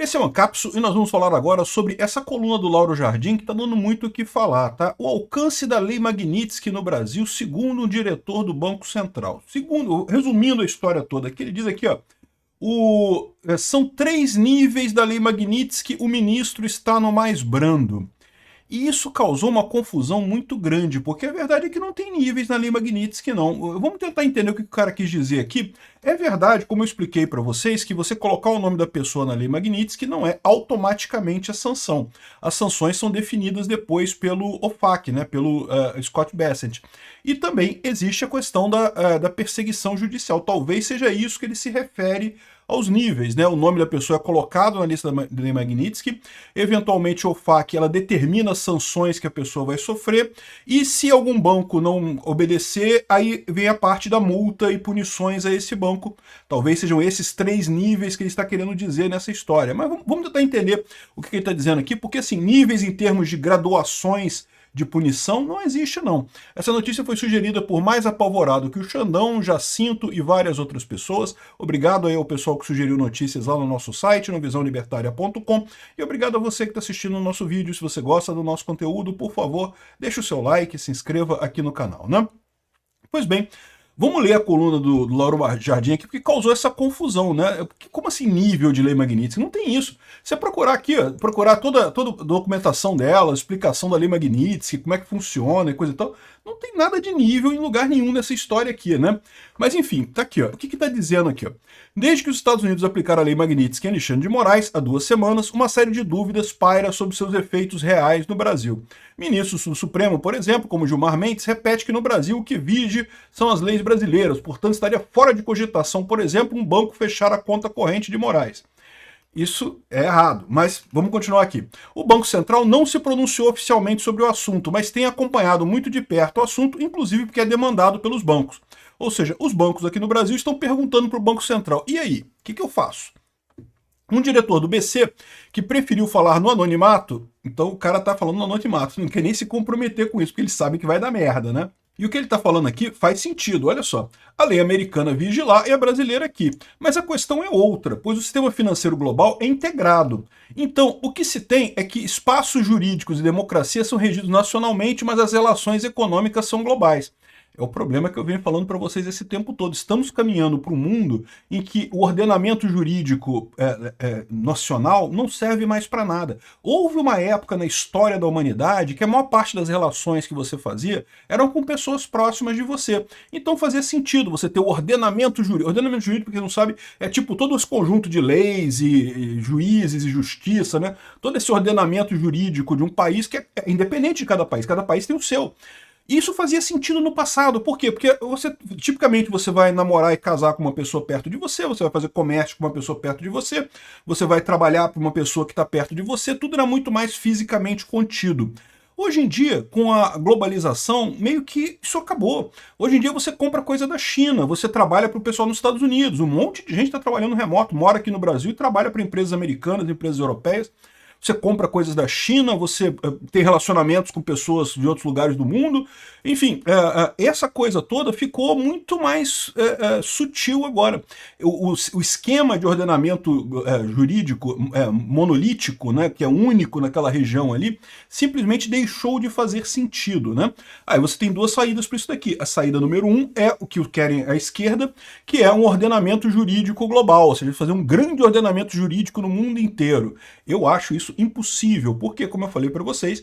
Esse é o Ancapso e nós vamos falar agora sobre essa coluna do Lauro Jardim que está dando muito o que falar, tá? O alcance da Lei Magnitsky no Brasil, segundo um diretor do Banco Central. Resumindo a história toda, que ele diz aqui, ó, são 3 níveis da Lei Magnitsky, o ministro está no mais brando. E isso causou uma confusão muito grande, porque a verdade é que não tem níveis na Lei Magnitsky, não. Vamos tentar entender o que o cara quis dizer aqui. É verdade, como eu expliquei para vocês, que você colocar o nome da pessoa na Lei Magnitsky não é automaticamente a sanção. As sanções são definidas depois pelo OFAC, né, pelo Scott Bessent. E também existe a questão da perseguição judicial. Talvez seja isso que ele se refere aos níveis, né? O nome da pessoa é colocado na lista da Lei Magnitsky, eventualmente o OFAC ela determina as sanções que a pessoa vai sofrer, e se algum banco não obedecer, aí vem a parte da multa e punições a esse banco. Talvez sejam esses 3 níveis que ele está querendo dizer nessa história. Mas vamos tentar entender o que ele está dizendo aqui, porque assim, níveis em termos de graduações de punição não existe, não. Essa notícia foi sugerida por Mais Apavorado que o Xandão, Jacinto e várias outras pessoas. Obrigado aí ao pessoal que sugeriu notícias lá no nosso site, no visãolibertaria.com, e obrigado a você que está assistindo o nosso vídeo. Se você gosta do nosso conteúdo, por favor, deixe o seu like, se inscreva aqui no canal, né? Pois bem, vamos ler a coluna do Lauro Jardim aqui, porque causou essa confusão, né? Como assim nível de Lei Magnitsky? Não tem isso. Você procurar aqui, ó, procurar toda a documentação dela, explicação da Lei Magnitsky, como é que funciona e coisa e tal, não tem nada de nível em lugar nenhum nessa história aqui, né? Mas enfim, tá aqui, ó. O que tá dizendo aqui, ó? Desde que os Estados Unidos aplicaram a Lei Magnitsky em Alexandre de Moraes, há 2 semanas, uma série de dúvidas paira sobre seus efeitos reais no Brasil. Ministros do Supremo, por exemplo, como Gilmar Mendes, repete que no Brasil o que vige são as leis brasileiras, portanto estaria fora de cogitação, por exemplo, um banco fechar a conta corrente de Moraes. Isso é errado, mas vamos continuar aqui. O Banco Central não se pronunciou oficialmente sobre o assunto, mas tem acompanhado muito de perto o assunto, inclusive porque é demandado pelos bancos. Ou seja, os bancos aqui no Brasil estão perguntando para o Banco Central, e aí, o que eu faço? Um diretor do BC que preferiu falar no anonimato, então o cara tá falando no anonimato, não quer nem se comprometer com isso, porque ele sabe que vai dar merda, né? E o que ele está falando aqui faz sentido, olha só. A lei americana vige lá e a brasileira aqui. Mas a questão é outra, pois o sistema financeiro global é integrado. Então, o que se tem é que espaços jurídicos e democracia são regidos nacionalmente, mas as relações econômicas são globais. É o problema que eu venho falando para vocês esse tempo todo. Estamos caminhando para um mundo em que o ordenamento jurídico nacional não serve mais para nada. Houve uma época na história da humanidade que a maior parte das relações que você fazia eram com pessoas próximas de você. Então fazia sentido você ter o ordenamento jurídico. Ordenamento jurídico, para quem não sabe, é tipo todo esse conjunto de leis e juízes e justiça, né? Todo esse ordenamento jurídico de um país que é independente de cada país tem o seu. Isso fazia sentido no passado. Por quê? Porque tipicamente você vai namorar e casar com uma pessoa perto de você, você vai fazer comércio com uma pessoa perto de você, você vai trabalhar para uma pessoa que está perto de você, tudo era muito mais fisicamente contido. Hoje em dia, com a globalização, meio que isso acabou. Hoje em dia você compra coisa da China, você trabalha para o pessoal nos Estados Unidos, um monte de gente está trabalhando remoto, mora aqui no Brasil e trabalha para empresas americanas, empresas europeias. Você compra coisas da China, você tem relacionamentos com pessoas de outros lugares do mundo. Enfim, essa coisa toda ficou muito mais sutil agora. O esquema de ordenamento jurídico monolítico, né, que é único naquela região ali, simplesmente deixou de fazer sentido, né? Aí você tem 2 saídas para isso daqui. A saída número 1 é o que querem a esquerda, que é um ordenamento jurídico global, ou seja, fazer um grande ordenamento jurídico no mundo inteiro. Eu acho isso impossível, porque, como eu falei para vocês,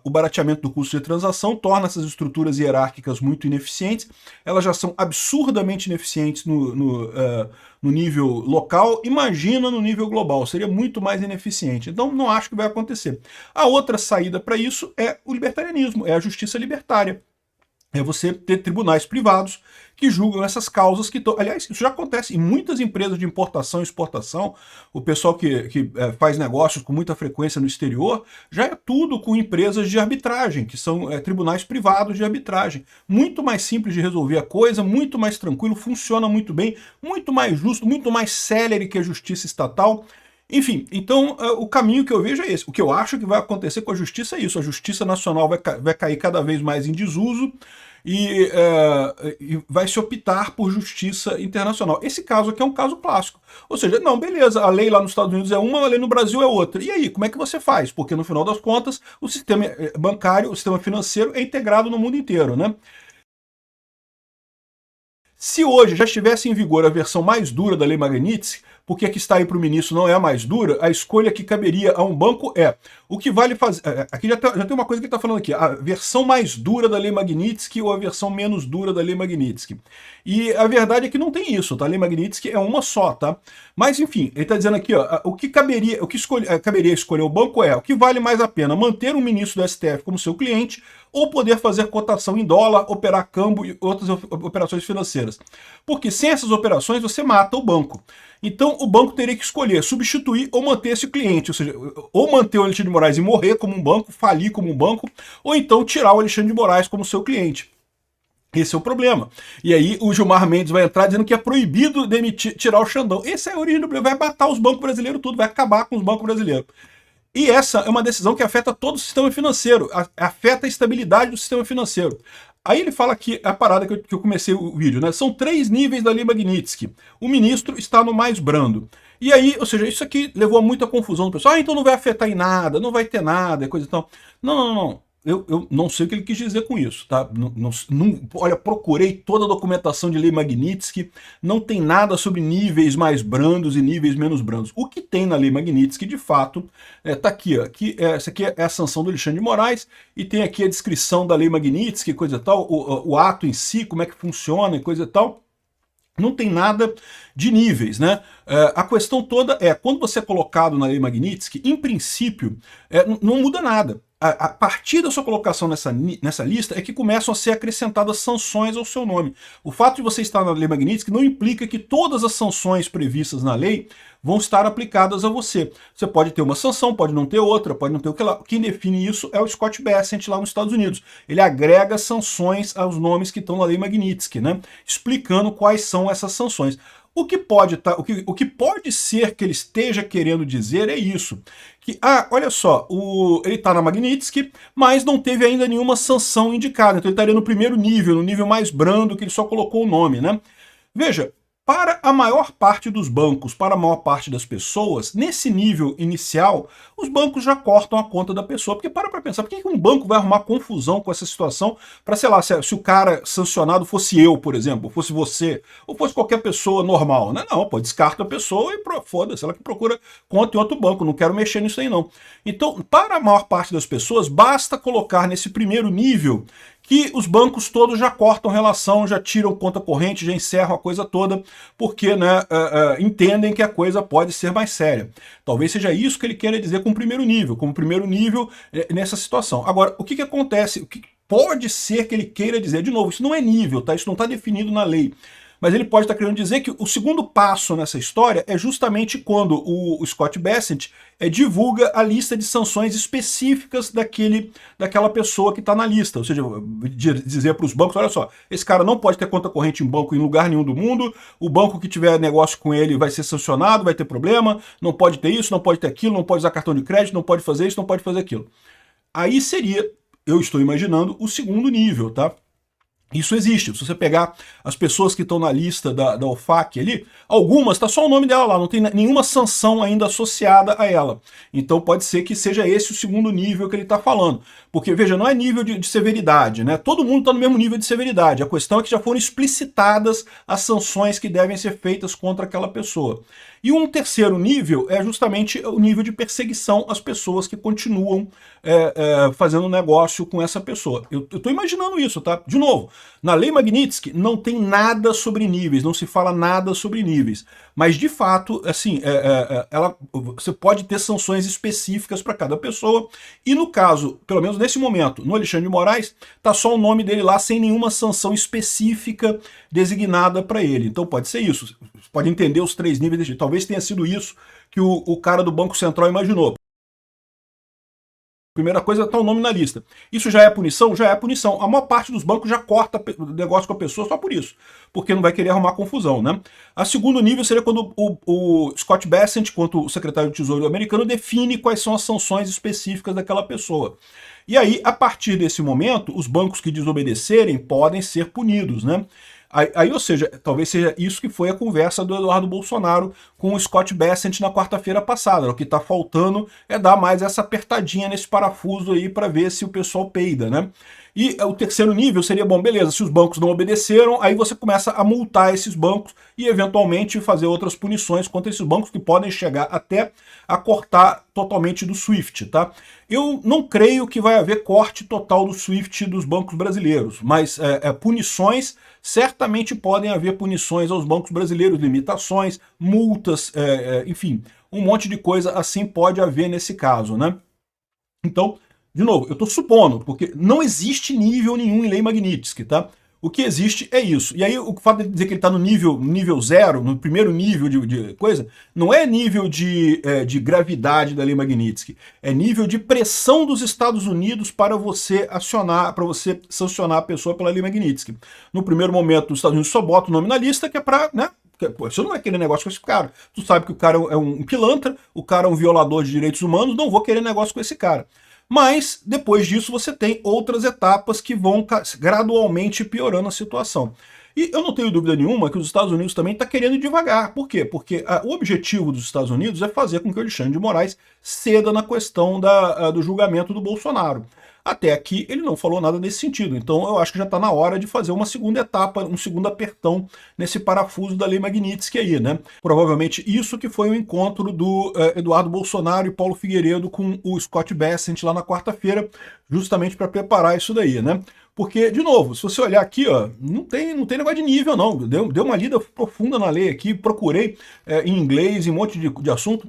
o barateamento do custo de transação torna essas estruturas hierárquicas muito ineficientes, elas já são absurdamente ineficientes no nível local, imagina no nível global, seria muito mais ineficiente. Então não acho que vai acontecer. A outra saída para isso é o libertarianismo, é a justiça libertária. É você ter tribunais privados que julgam essas causas que estão... Aliás, isso já acontece em muitas empresas de importação e exportação. O pessoal que faz negócios com muita frequência no exterior já é tudo com empresas de arbitragem, que são tribunais privados de arbitragem. Muito mais simples de resolver a coisa, muito mais tranquilo, funciona muito bem, muito mais justo, muito mais célere que a justiça estatal. Enfim, então o caminho que eu vejo é esse. O que eu acho que vai acontecer com a justiça é isso. A justiça nacional vai cair cada vez mais em desuso e vai se optar por justiça internacional. Esse caso aqui é um caso clássico. Ou seja, não, beleza, a lei lá nos Estados Unidos é uma, a lei no Brasil é outra. E aí, como é que você faz? Porque no final das contas, o sistema bancário, o sistema financeiro é integrado no mundo inteiro, né? Se hoje já estivesse em vigor a versão mais dura da Lei Magnitsky, porque a que está aí para o ministro não é a mais dura, a escolha que caberia a um banco é o que vale fazer. Aqui já tem uma coisa que ele está falando aqui: a versão mais dura da Lei Magnitsky ou a versão menos dura da Lei Magnitsky. E a verdade é que não tem isso, tá? A Lei Magnitsky é uma só, tá? Mas enfim, ele está dizendo aqui, ó, o que caberia, caberia escolher o banco é o que vale mais a pena: manter um ministro do STF como seu cliente ou poder fazer cotação em dólar, operar câmbio e outras operações financeiras. Porque sem essas operações você mata o banco. Então o banco teria que escolher substituir ou manter esse cliente, ou seja, ou manter o Alexandre de Moraes e morrer como um banco, falir como um banco, ou então tirar o Alexandre de Moraes como seu cliente. Esse é o problema. E aí o Gilmar Mendes vai entrar dizendo que é proibido demitir, tirar o Xandão. Essa é a origem do problema, vai matar os bancos brasileiros tudo, vai acabar com os bancos brasileiros. E essa é uma decisão que afeta todo o sistema financeiro, afeta a estabilidade do sistema financeiro. Aí ele fala aqui a parada que eu comecei o vídeo, né? São 3 níveis da Lei Magnitsky. O ministro está no mais brando. E aí, ou seja, isso aqui levou a muita confusão do pessoal. Ah, então não vai afetar em nada, não vai ter nada, coisa e tal. Não, não, não. Eu não sei o que ele quis dizer com isso, tá? Olha, procurei toda a documentação de Lei Magnitsky, não tem nada sobre níveis mais brandos e níveis menos brandos. O que tem na Lei Magnitsky, de fato, tá aqui, ó. Essa aqui é a sanção do Alexandre de Moraes, e tem aqui a descrição da Lei Magnitsky, coisa e tal, o ato em si, como é que funciona e coisa e tal. Não tem nada de níveis, né? A questão toda é, quando você é colocado na Lei Magnitsky, em princípio, não muda nada. A partir da sua colocação nessa lista é que começam a ser acrescentadas sanções ao seu nome. O fato de você estar na Lei Magnitsky não implica que todas as sanções previstas na lei vão estar aplicadas a você. Você pode ter uma sanção, pode não ter outra, pode não ter o que lá. Quem define isso é o Scott Bessent lá nos Estados Unidos. Ele agrega sanções aos nomes que estão na Lei Magnitsky, né? Explicando quais são essas sanções. O que pode ser que ele esteja querendo dizer é isso. Que, olha só, ele está na Magnitsky, mas não teve ainda nenhuma sanção indicada. Então ele estaria no primeiro nível, no nível mais brando, que ele só colocou o nome, né? Veja, para a maior parte dos bancos, para a maior parte das pessoas, nesse nível inicial, os bancos já cortam a conta da pessoa. Porque para pensar, por que um banco vai arrumar confusão com essa situação para, sei lá, se o cara sancionado fosse eu, por exemplo, fosse você, ou fosse qualquer pessoa normal, né? Não, pô, descarta a pessoa e foda-se, ela que procura conta em outro banco, não quero mexer nisso aí não. Então, para a maior parte das pessoas, basta colocar nesse primeiro nível que os bancos todos já cortam relação, já tiram conta corrente, já encerram a coisa toda, porque né, entendem que a coisa pode ser mais séria. Talvez seja isso que ele queira dizer com o primeiro nível, como primeiro nível nessa situação. Agora, o que acontece? O que pode ser que ele queira dizer? De novo, isso não é nível, tá? Isso não está definido na lei. Mas ele pode estar querendo dizer que o segundo passo nessa história é justamente quando o Scott Bessent divulga a lista de sanções específicas daquela pessoa que está na lista. Ou seja, dizer para os bancos, olha só, esse cara não pode ter conta corrente em banco em lugar nenhum do mundo, o banco que tiver negócio com ele vai ser sancionado, vai ter problema, não pode ter isso, não pode ter aquilo, não pode usar cartão de crédito, não pode fazer isso, não pode fazer aquilo. Aí seria, eu estou imaginando, o segundo nível, tá? Isso existe. Se você pegar as pessoas que estão na lista da OFAC ali, algumas, está só o nome dela lá, não tem nenhuma sanção ainda associada a ela. Então pode ser que seja esse o segundo nível que ele está falando. Porque, veja, não é nível de severidade, né? Todo mundo está no mesmo nível de severidade. A questão é que já foram explicitadas as sanções que devem ser feitas contra aquela pessoa. E um terceiro nível é justamente o nível de perseguição às pessoas que continuam fazendo negócio com essa pessoa. Eu estou imaginando isso, tá? De novo, na Lei Magnitsky não tem nada sobre níveis, não se fala nada sobre níveis. Mas, de fato, assim, você pode ter sanções específicas para cada pessoa. E no caso, pelo menos nesse momento, no Alexandre de Moraes, tá só o nome dele lá sem nenhuma sanção específica designada para ele. Então pode ser isso. Você pode entender os 3 níveis de... Talvez tenha sido isso que o cara do Banco Central imaginou. Primeira coisa, está o nome na lista. Isso já é punição? Já é punição. A maior parte dos bancos já corta o negócio com a pessoa só por isso, porque não vai querer arrumar confusão, né? A segundo nível seria quando o Scott Bessent, quanto o secretário do Tesouro americano, define quais são as sanções específicas daquela pessoa. E aí, a partir desse momento, os bancos que desobedecerem podem ser punidos, né? Aí, ou seja, talvez seja isso que foi a conversa do Eduardo Bolsonaro com o Scott Bessent na quarta-feira passada. O que está faltando é dar mais essa apertadinha nesse parafuso aí para ver se o pessoal peida, né? E o terceiro nível seria, bom, beleza, se os bancos não obedeceram, aí você começa a multar esses bancos e eventualmente fazer outras punições contra esses bancos que podem chegar até a cortar totalmente do SWIFT, tá? Eu não creio que vai haver corte total do SWIFT dos bancos brasileiros, mas punições, certamente podem haver punições aos bancos brasileiros, limitações, multas, enfim, um monte de coisa assim pode haver nesse caso, né? Então, de novo, eu estou supondo, porque não existe nível nenhum em Lei Magnitsky, tá? O que existe é isso. E aí, o fato de dizer que ele está no nível zero, no primeiro nível de coisa, não é nível de gravidade da Lei Magnitsky, é nível de pressão dos Estados Unidos para você acionar, para você sancionar a pessoa pela Lei Magnitsky. No primeiro momento, os Estados Unidos só botam o nome na lista, que é para, né? Pô, você não vai querer negócio com esse cara. Tu sabe que o cara é um pilantra, o cara é um violador de direitos humanos, não vou querer negócio com esse cara. Mas, depois disso, você tem outras etapas que vão gradualmente piorando a situação. E eu não tenho dúvida nenhuma que os Estados Unidos também estão querendo ir devagar. Por quê? Porque o objetivo dos Estados Unidos é fazer com que o Alexandre de Moraes ceda na questão do julgamento do Bolsonaro. Até aqui ele não falou nada nesse sentido, então eu acho que já está na hora de fazer uma segunda etapa, um segundo apertão nesse parafuso da Lei Magnitsky aí, né? Provavelmente isso que foi o encontro do Eduardo Bolsonaro e Paulo Figueiredo com o Scott Bessent lá na quarta-feira, justamente para preparar isso daí, né? Porque, de novo, se você olhar aqui, ó, não tem negócio de nível, não. Deu uma lida profunda na lei aqui, procurei em inglês, em um monte de assunto.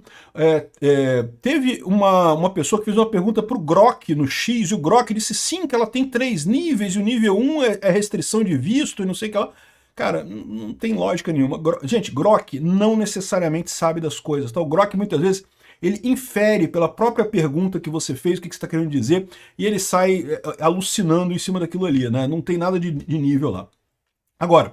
Teve uma pessoa que fez uma pergunta para o Grok no X, e o Grok disse sim, que ela tem 3 níveis, e o nível 1 é restrição de visto, e não sei o que lá. Cara, não tem lógica nenhuma. Gente, Grok não necessariamente sabe das coisas, tá? O Grok muitas vezes ele infere pela própria pergunta que você fez, o que você está querendo dizer, e ele sai alucinando em cima daquilo ali, né? Não tem nada de nível lá. Agora,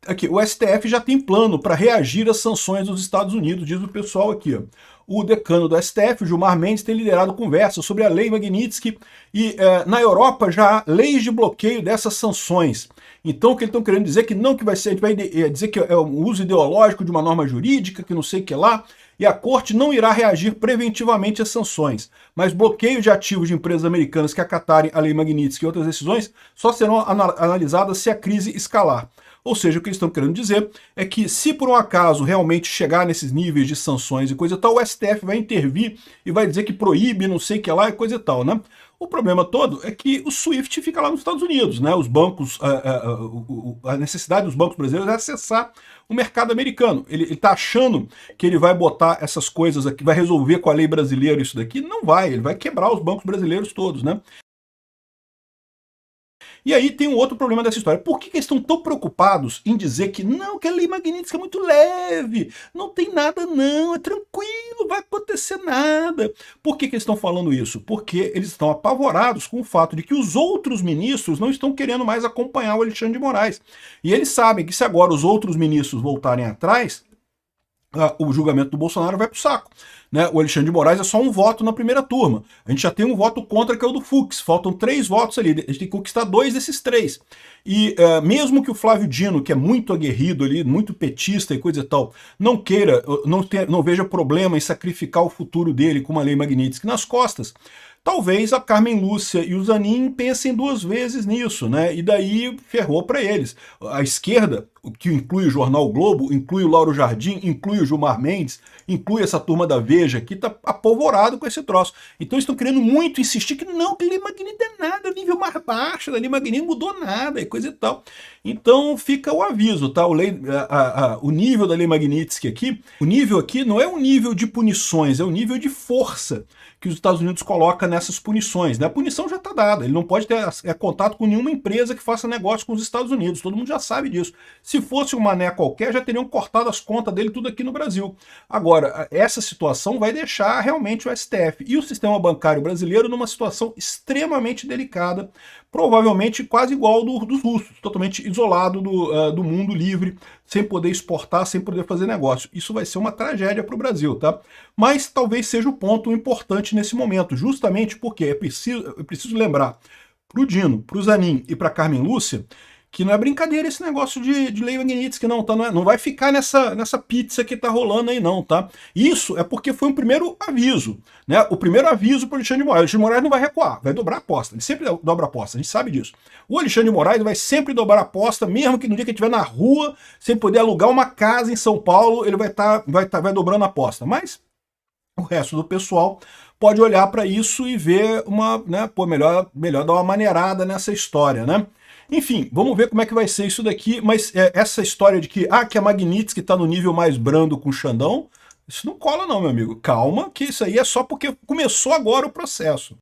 aqui, o STF já tem plano para reagir às sanções dos Estados Unidos, diz o pessoal aqui, ó. O decano do STF, o Gilmar Mendes, tem liderado conversas sobre a Lei Magnitsky e na Europa já há leis de bloqueio dessas sanções. Então o que eles estão querendo dizer é que não que vai ser, a gente vai dizer que é um uso ideológico de uma norma jurídica, que não sei o que lá, e a corte não irá reagir preventivamente às sanções, mas bloqueio de ativos de empresas americanas que acatarem a Lei Magnitsky e outras decisões só serão analisadas se a crise escalar. Ou seja, o que eles estão querendo dizer é que se por um acaso realmente chegar nesses níveis de sanções e coisa e tal, o STF vai intervir e vai dizer que proíbe não sei o que lá e coisa e tal, né? O problema todo é que o SWIFT fica lá nos Estados Unidos, né? Os bancos, a necessidade dos bancos brasileiros é acessar o mercado americano. Ele está achando que ele vai botar essas coisas aqui, vai resolver com a lei brasileira isso daqui? Não vai, ele vai quebrar os bancos brasileiros todos, né? E aí tem um outro problema dessa história. Por que eles estão tão preocupados em dizer que não, que a Lei Magnitsky é muito leve, não tem nada não, é tranquilo, não vai acontecer nada? Por que eles estão falando isso? Porque eles estão apavorados com o fato de que os outros ministros não estão querendo mais acompanhar o Alexandre de Moraes. E eles sabem que se agora os outros ministros voltarem atrás, o julgamento do Bolsonaro vai pro saco. Né? O Alexandre de Moraes é só um voto na primeira turma. A gente já tem um voto contra, que é o do Fux. Faltam 3 votos ali. A gente tem que conquistar 2 desses 3. E mesmo que o Flávio Dino, que é muito aguerrido ali, muito petista e coisa e tal, não queira, não veja problema em sacrificar o futuro dele com uma Lei Magnitsky nas costas, talvez a Carmen Lúcia e o Zanin pensem 2 vezes nisso, né? E daí ferrou para eles. A esquerda, que inclui o Jornal Globo, inclui o Lauro Jardim, inclui o Gilmar Mendes, inclui essa turma da Veja aqui, tá apavorado com esse troço. Então eles estão querendo muito insistir que não, que a Lei Magnitsky é nada, o nível mais baixo da Lei Magnitsky não mudou nada e coisa e tal. Então fica o aviso, tá? O nível da Lei Magnitsky aqui, o nível aqui não é um nível de punições, é um nível de força que os Estados Unidos coloca nessas punições, né? A punição já está dada, ele não pode ter contato com nenhuma empresa que faça negócio com os Estados Unidos, todo mundo já sabe disso. Se fosse um mané qualquer, já teriam cortado as contas dele tudo aqui no Brasil. Agora, essa situação vai deixar realmente o STF e o sistema bancário brasileiro numa situação extremamente delicada, provavelmente quase igual dos russos, totalmente isolado do mundo livre, sem poder exportar, sem poder fazer negócio. Isso vai ser uma tragédia para o Brasil, tá? Mas talvez seja o ponto importante nesse momento, justamente porque eu preciso lembrar para o Dino, para o Zanin e para Carmen Lúcia, que não é brincadeira esse negócio de Lei Magnitsky, não, tá? Não vai ficar nessa pizza que tá rolando aí, não, tá? Isso é porque foi um primeiro aviso, né? O primeiro aviso para o Alexandre de Moraes. O Alexandre de Moraes não vai recuar, vai dobrar a aposta. Ele sempre dobra a aposta, a gente sabe disso. O Alexandre de Moraes vai sempre dobrar a aposta, mesmo que no dia que ele estiver na rua, sem poder alugar uma casa em São Paulo, ele vai dobrando a aposta. Mas o resto do pessoal pode olhar para isso e ver né, pô, melhor dar uma maneirada nessa história, né? Enfim, vamos ver como é que vai ser isso daqui, mas essa história de que a Magnitsky está no nível mais brando com o Xandão, isso não cola não, meu amigo. Calma, que isso aí é só porque começou agora o processo.